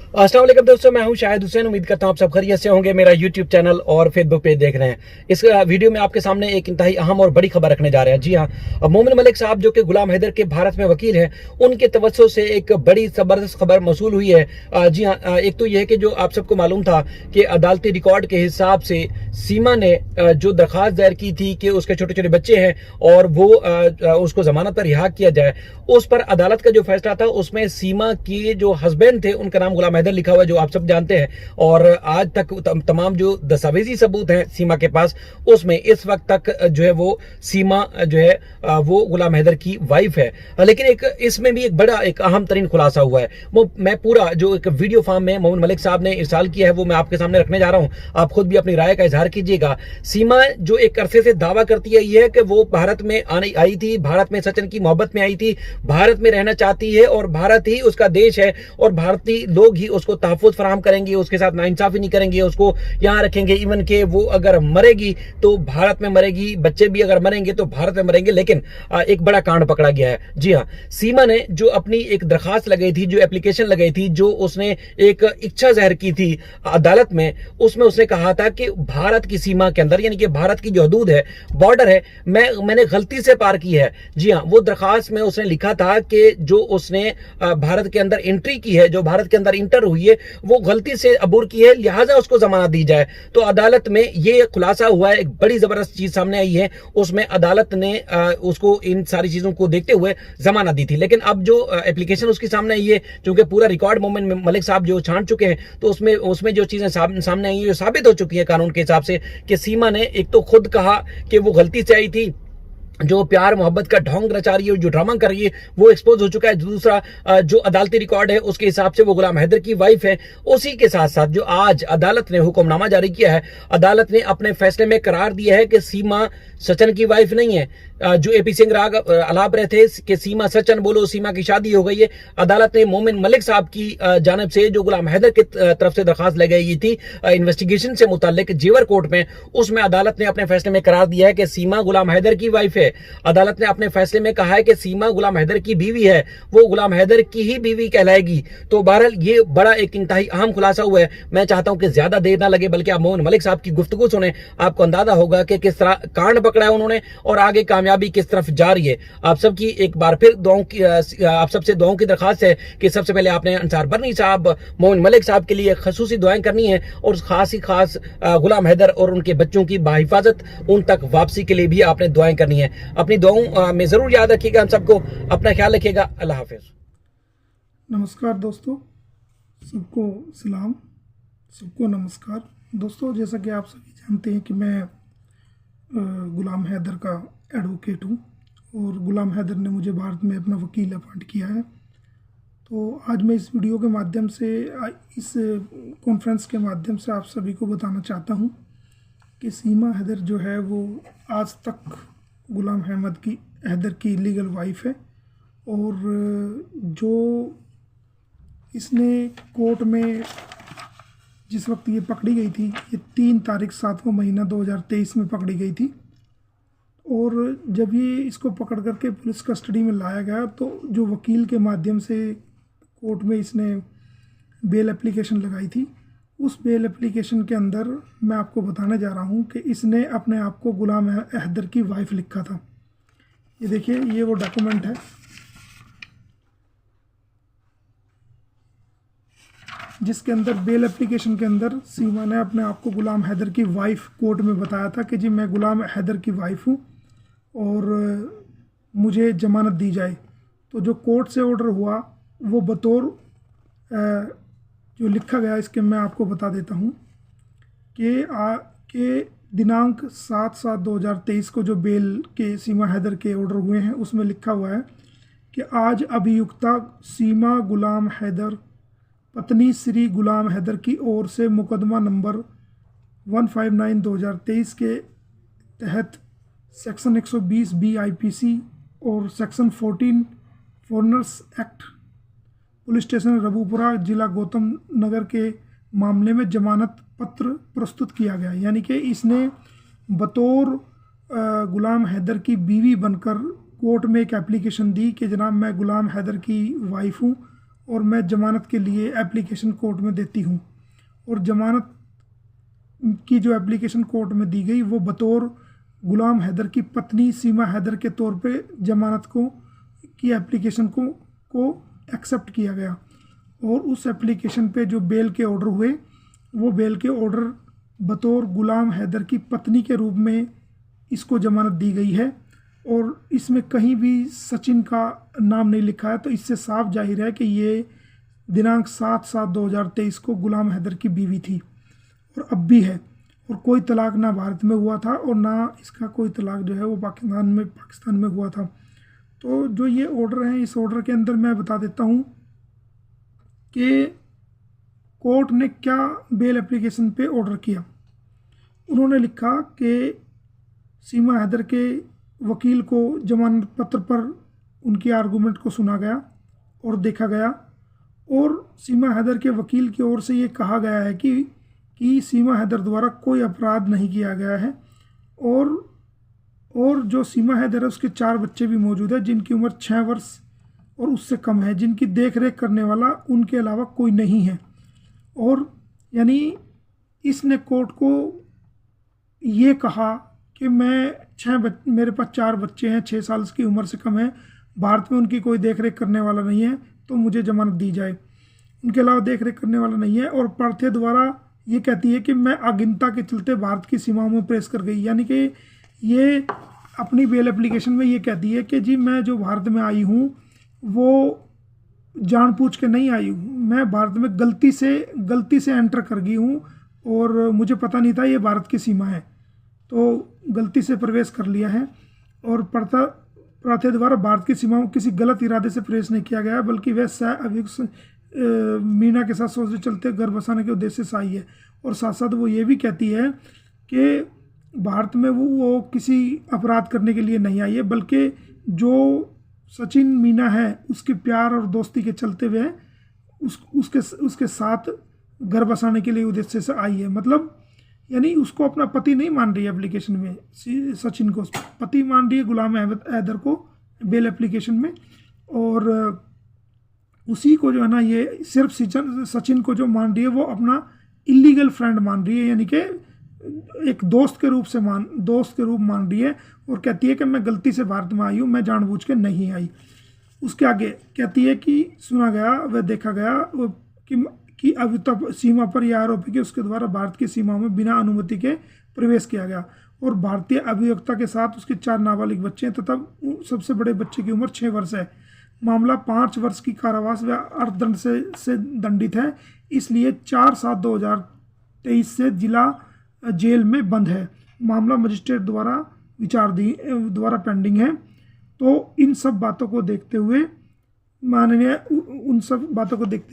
अस्सलाम वालेकुम दोस्तों, मैं हूं शाहिद हुसैन। उम्मीद करता हूं आप सब खैरियत से होंगे। मेरा यूट्यूब चैनल और फेसबुक पेज देख रहे हैं। इस वीडियो में आपके सामने एक इंतहाई अहम और बड़ी खबर रखने जा रहे हैं। जी हां, मोमिन मलिक साहब जो कि गुलाम हैदर के भारत में वकील हैं, उनके तवज्जो से एक बड़ी जबरदस्त खबर मौसूल हुई है। जी हां, एक तो यह है कि जो आप सबको मालूम था कि अदालती रिकॉर्ड के हिसाब से सीमा ने जो दरखास्त दायर की थी कि उसके छोटे छोटे बच्चे हैं और वो उसको जमानत पर रिहा किया जाए, उस पर अदालत का जो फैसला था उसमें सीमा के जो हस्बैंड थे उनका नाम गुलाम हैदर लिखा हुआ है, जो आप सब जानते हैं। और आज तक तमाम जो दस्तावेजी सबूत हैं सीमा के पास, उसमें इस वक्त तक जो है वो सीमा जो है वो गुलाम हैदर की वाइफ है। लेकिन एक इसमें भी एक बड़ा एक अहम तरीन खुलासा हुआ है। वो मैं पूरा जो एक वीडियो फॉर्म में मोमिन मलिक साहब ने इरसाल किया है वो मैं आपके सामने रखने जा रहा हूं। आप खुद भी अपनी राय का इजहार कीजिएगा। सीमा जो एक अरसे से दावा करती है यह है कि वो भारत में आने आई थी, भारत में सचिन की मोहब्बत में आई थी, भारत में रहना चाहती है और भारत ही उसका देश है और भारतीय लोग ही उसको तहफ़्फ़ुज़ फराहम करेंगे, उसके साथ नाइंसाफी नहीं करेंगे, उसको यहाँ रखेंगे। इवन के वो अगर मरेगी तो भारत में मरेगी, बच्चे भी अगर मरेंगे तो भारत में मरेंगे। लेकिन एक बड़ा कांड पकड़ा गया है। जी हाँ, सीमा ने जो अपनी एक दरखास्त लगाई थी, जो एप्लीकेशन लगाई थी, जो उसने एक इच्छा जाहिर की थी अदालत में, उसमें उसने कहा था कि भारत की सीमा के अंदर, यानी कि भारत की जो हदूद है, बॉर्डर है, मैंने गलती से पार की है। जी हाँ, वो दरखास्त में उसने लिखा था कि जो उसने भारत के अंदर एंट्री की है, जो भारत के अंदर इंटर हुई है, वो गलती से अबूर की है, लिहाजा उसको जमानत दी जाए। तो अदालत में ये खुलासा हुआ है, एक बड़ी जबरदस्त चीज सामने आई है। उसमें अदालत ने उसको इन सारी चीजों को देखते हुए जमानत दी थी। लेकिन अब जो एप्लीकेशन उसकी सामने आई है, क्योंकि पूरा रिकॉर्ड मोमिन मलिक साहब जो छांट चुके हैं, तो उसमें उसमें जो चीजें सामने आई है, जो साबित हो चुकी है कानून के हिसाब से, कि सीमा ने एक तो खुद कहा कि वो गलती से आई थी, जो प्यार मोहब्बत का ढोंग रचा रही है, जो ड्रामा कर रही है, वो एक्सपोज हो चुका है। दूसरा जो अदालती रिकॉर्ड है उसके हिसाब से वो गुलाम हैदर की वाइफ है। उसी के साथ साथ जो आज अदालत ने हुक्मनामा जारी किया है, अदालत ने अपने फैसले में करार दिया है कि सीमा सचिन की वाइफ नहीं है। जो एपी सिंह राग अलाप रहे थे कि सीमा सचिन बोलो, सीमा की शादी हो गई है। अदालत ने मोमिन मलिक साहब की जानब से जो गुलाम हैदर की तरफ से दरखास्त लगाई थी इन्वेस्टिगेशन से मुताल्लिक जेवर कोर्ट में, उसमें अदालत ने अपने फैसले में करार दिया है कि सीमा गुलाम हैदर की वाइफ है। अदालत ने अपने फैसले में कहा है कि सीमा गुलाम हैदर की बीवी है, वो गुलाम हैदर की ही बीवी कहलाएगी। तो बहरहाल ये बड़ा एक इंतहाई अहम खुलासा हुआ है। मैं चाहता हूं कि ज्यादा देर ना लगे, बल्कि आप मोमिन मलिक साहब की गुफ्तगू सुने, आपको अंदाजा होगा कि किस तरह कांड पकड़ा है उन्होंने और आगे कामयाबी किस तरफ जा रही है। आप सबकी एक बार फिर दुआओं की आप सबसे दुआओं की दरखास्त है कि सबसे पहले आपने अंसार बरनी साहब, मोमिन मलिक साहब के लिए खसूसी दुआएं करनी है और खास ही खास गुलाम हैदर और उनके बच्चों की बाहिफाजत उन तक वापसी के लिए भी आपने दुआएं करनी है। अपनी दुआओं में जरूर याद रखिएगा। हम सबको अपना ख्याल रखिएगा। अल्लाह हाफिज। नमस्कार दोस्तों, सबको सलाम, सबको नमस्कार। दोस्तों, जैसा कि आप सभी जानते हैं कि मैं गुलाम हैदर का एडवोकेट हूं और गुलाम हैदर ने मुझे भारत में अपना वकील अपॉइंट किया है। तो आज मैं इस वीडियो के माध्यम से, इस कॉन्फ्रेंस के माध्यम से आप सभी को बताना चाहता हूं कि सीमा हैदर जो है वो आज तक गुलाम हैदर की लीगल वाइफ है। और जो इसने कोर्ट में जिस वक्त ये पकड़ी गई थी, ये 3 तारीख 7वां महीना 2023 में पकड़ी गई थी। और जब ये इसको पकड़ करके पुलिस कस्टडी में लाया गया तो जो वकील के माध्यम से कोर्ट में इसने बेल एप्लीकेशन लगाई थी, उस बेल एप्लीकेशन के अंदर मैं आपको बताने जा रहा हूँ कि इसने अपने आप को गुलाम हैदर की वाइफ लिखा था। ये देखिए, ये वो डॉक्यूमेंट है जिसके अंदर बेल एप्लीकेशन के अंदर सीमा ने अपने आप को गुलाम हैदर की वाइफ कोर्ट में बताया था कि जी मैं गुलाम हैदर की वाइफ हूँ और मुझे जमानत दी जाए। तो जो कोर्ट से ऑर्डर हुआ वो बतौर जो लिखा गया, इसके मैं आपको बता देता हूँ कि दिनांक 7/7/2023 को जो बेल के सीमा हैदर के ऑर्डर हुए हैं उसमें लिखा हुआ है कि आज अभियुक्ता सीमा गुलाम हैदर पत्नी श्री गुलाम हैदर की ओर से मुकदमा नंबर 159/2023 के तहत सेक्शन 120 बी IPC और section 14 foreigners act police station Rabupura जिला गौतम नगर के मामले में जमानत पत्र प्रस्तुत किया गया। यानी कि इसने बतौर गुलाम हैदर की बीवी बनकर कोर्ट में एक एप्लीकेशन दी कि जनाब मैं गुलाम हैदर की वाइफ हूँ और मैं जमानत के लिए एप्लीकेशन कोर्ट में देती हूँ। और जमानत की जो एप्लीकेशन कोर्ट में दी गई वो बतौर गुलाम हैदर की पत्नी सीमा हैदर के तौर पे जमानत की एप्लीकेशन को एक्सेप्ट किया गया। और उस एप्लीकेशन पे जो बेल के ऑर्डर हुए वो बेल के ऑर्डर बतौर गुलाम हैदर की पत्नी के रूप में इसको जमानत दी गई है। और इसमें कहीं भी सचिन का नाम नहीं लिखा है, तो इससे साफ जाहिर है कि ये दिनांक 7/7/2023 को गुलाम हैदर की बीवी थी और अब भी है। और कोई तलाक ना भारत में हुआ था और ना इसका कोई तलाक जो है वो पाकिस्तान में हुआ था। तो जो ये ऑर्डर हैं, इस ऑर्डर के अंदर मैं बता देता हूँ कि कोर्ट ने क्या बेल एप्लीकेशन पे ऑर्डर किया। उन्होंने लिखा कि सीमा हैदर के वकील को जमानत पत्र पर उनकी आर्गूमेंट को सुना गया और देखा गया। और सीमा हैदर के वकील की ओर से ये कहा गया है कि सीमा हैदर द्वारा कोई अपराध नहीं किया गया है। और जो सीमा हैदर है उसके 4 बच्चे भी मौजूद है जिनकी उम्र 6 वर्ष और उससे कम है, जिनकी देख रेख करने वाला उनके अलावा कोई नहीं है। और यानी इसने कोर्ट को ये कहा कि मेरे पास 4 बच्चे हैं, 6 साल की उम्र से कम है, भारत में उनकी कोई देख रेख करने वाला नहीं है, तो मुझे जमानत दी जाए। उनके अलावा देख रेख करने वाला नहीं है। और पार्थे द्वारा ये कहती है कि मैं अगिनता के चलते भारत की सीमाओं में प्रेस कर गई। यानी कि ये अपनी बेल एप्लीकेशन में ये कहती है कि जी मैं जो भारत में आई हूँ वो जानबूझ के नहीं आई हूँ, मैं भारत में गलती से एंटर कर गई हूँ और मुझे पता नहीं था ये भारत की सीमा है, तो गलती से प्रवेश कर लिया है। और पार्थे द्वारा भारत की सीमाओं में किसी गलत इरादे से प्रवेश नहीं किया गया, बल्कि वह सह अभियुक्त मीना के साथ सोच चलते घर बसाने के उद्देश्य से आई है। और साथ साथ वो ये भी कहती है कि भारत में वो किसी अपराध करने के लिए नहीं आई है, बल्कि जो सचिन मीना है उसके प्यार और दोस्ती के चलते हुए उसके साथ घर बसाने के लिए उद्देश्य से आई है। मतलब यानी उसको अपना पति नहीं मान रही है एप्लीकेशन में, सचिन को पति मान रही है गुलाम हैदर को बेल एप्लीकेशन में। और उसी को जो है ना ये सिर्फ सचिन को जो मान रही है वो अपना इलीगल फ्रेंड मान रही है, यानी कि एक दोस्त के रूप मान रही है। और कहती है कि मैं गलती से भारत में आई हूँ, मैं जानबूझ के नहीं आई। उसके आगे कहती है कि सुना गया व देखा गया कि अभी तक सीमा पर यह आरोप है कि उसके द्वारा भारत की सीमाओं में बिना अनुमति के प्रवेश किया गया। और भारतीय अभियोक्ता के साथ उसके 4 नाबालिग बच्चे हैं तथा सबसे बड़े बच्चे की उम्र 6 वर्ष है। मामला 5 वर्ष की कारावास व अर्थदंड से दंडित है, इसलिए 4/7/2023 से जिला जेल में बंद है। मामला मजिस्ट्रेट द्वारा पेंडिंग है। तो इन सब बातों को देखते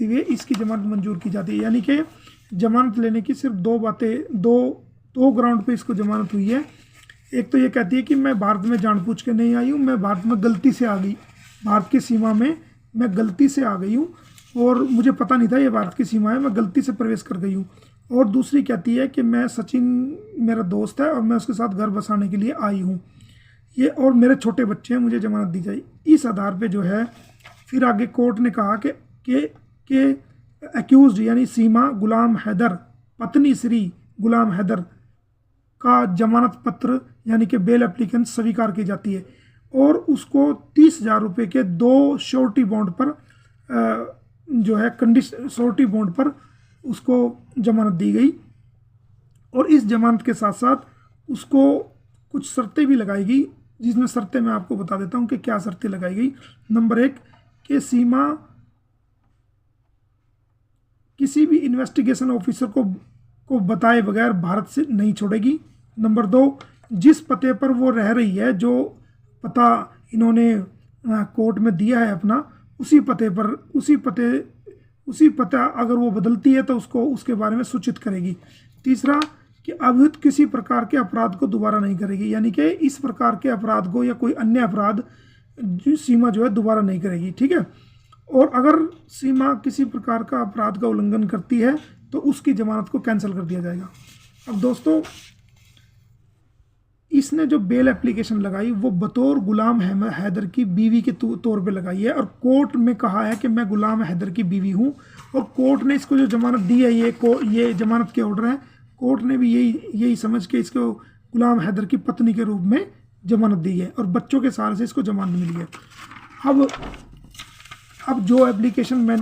हुए इसकी जमानत मंजूर की जाती है। यानी कि जमानत लेने की सिर्फ दो ग्राउंड पे इसको जमानत हुई है। एक तो ये कहती है कि मैं भारत में जानबूझ के नहीं आई हूँ, मैं भारत में गलती से आ गई, भारत की सीमा में मैं गलती से आ गई हूँ और मुझे पता नहीं था ये भारत की सीमा है, मैं गलती से प्रवेश कर गई हूँ। और दूसरी कहती है कि मैं सचिन मेरा दोस्त है और मैं उसके साथ घर बसाने के लिए आई हूँ, ये और मेरे छोटे बच्चे हैं, मुझे जमानत दी जाए। इस आधार पे जो है फिर आगे कोर्ट ने कहा कि एक्यूज्ड यानी सीमा गुलाम हैदर पत्नी श्री गुलाम हैदर का जमानत पत्र यानी कि बेल एप्लीकेशन स्वीकार की जाती है और उसको 30,000 रुपये के 2 श्योरिटी बॉन्ड पर जो है श्योरिटी बॉन्ड पर उसको जमानत दी गई। और इस जमानत के साथ साथ उसको कुछ शर्तें भी लगाई गई, जिसमें शर्तें मैं आपको बता देता हूं कि क्या शर्तें लगाई गई। नंबर 1 कि सीमा किसी भी इन्वेस्टिगेशन ऑफिसर को बताए बगैर भारत से नहीं छोड़ेगी। नंबर 2 जिस पते पर वो रह रही है, जो पता इन्होंने कोर्ट में दिया है अपना, उसी पता अगर वो बदलती है तो उसको उसके बारे में सूचित करेगी। तीसरा कि अभियुक्त किसी प्रकार के अपराध को दोबारा नहीं करेगी, यानी कि इस प्रकार के अपराध को या कोई अन्य अपराध सीमा जो है दोबारा नहीं करेगी, ठीक है। और अगर सीमा किसी प्रकार का अपराध का उल्लंघन करती है तो उसकी जमानत को कैंसिल कर दिया जाएगा। अब दोस्तों इसने जो बेल एप्लीकेशन लगाई वो बतौर गुलाम हैदर की बीवी के तौर पे लगाई है, और कोर्ट में कहा है कि मैं गुलाम हैदर की बीवी हूँ, और कोर्ट ने इसको जो जमानत दी है, ये जमानत के ऑर्डर है, कोर्ट ने भी यही समझ के इसको गुलाम हैदर की पत्नी के रूप में जमानत दी है, और बच्चों के सहारे से इसको जमानत मिली है। अब जो एप्लीकेशन मैंने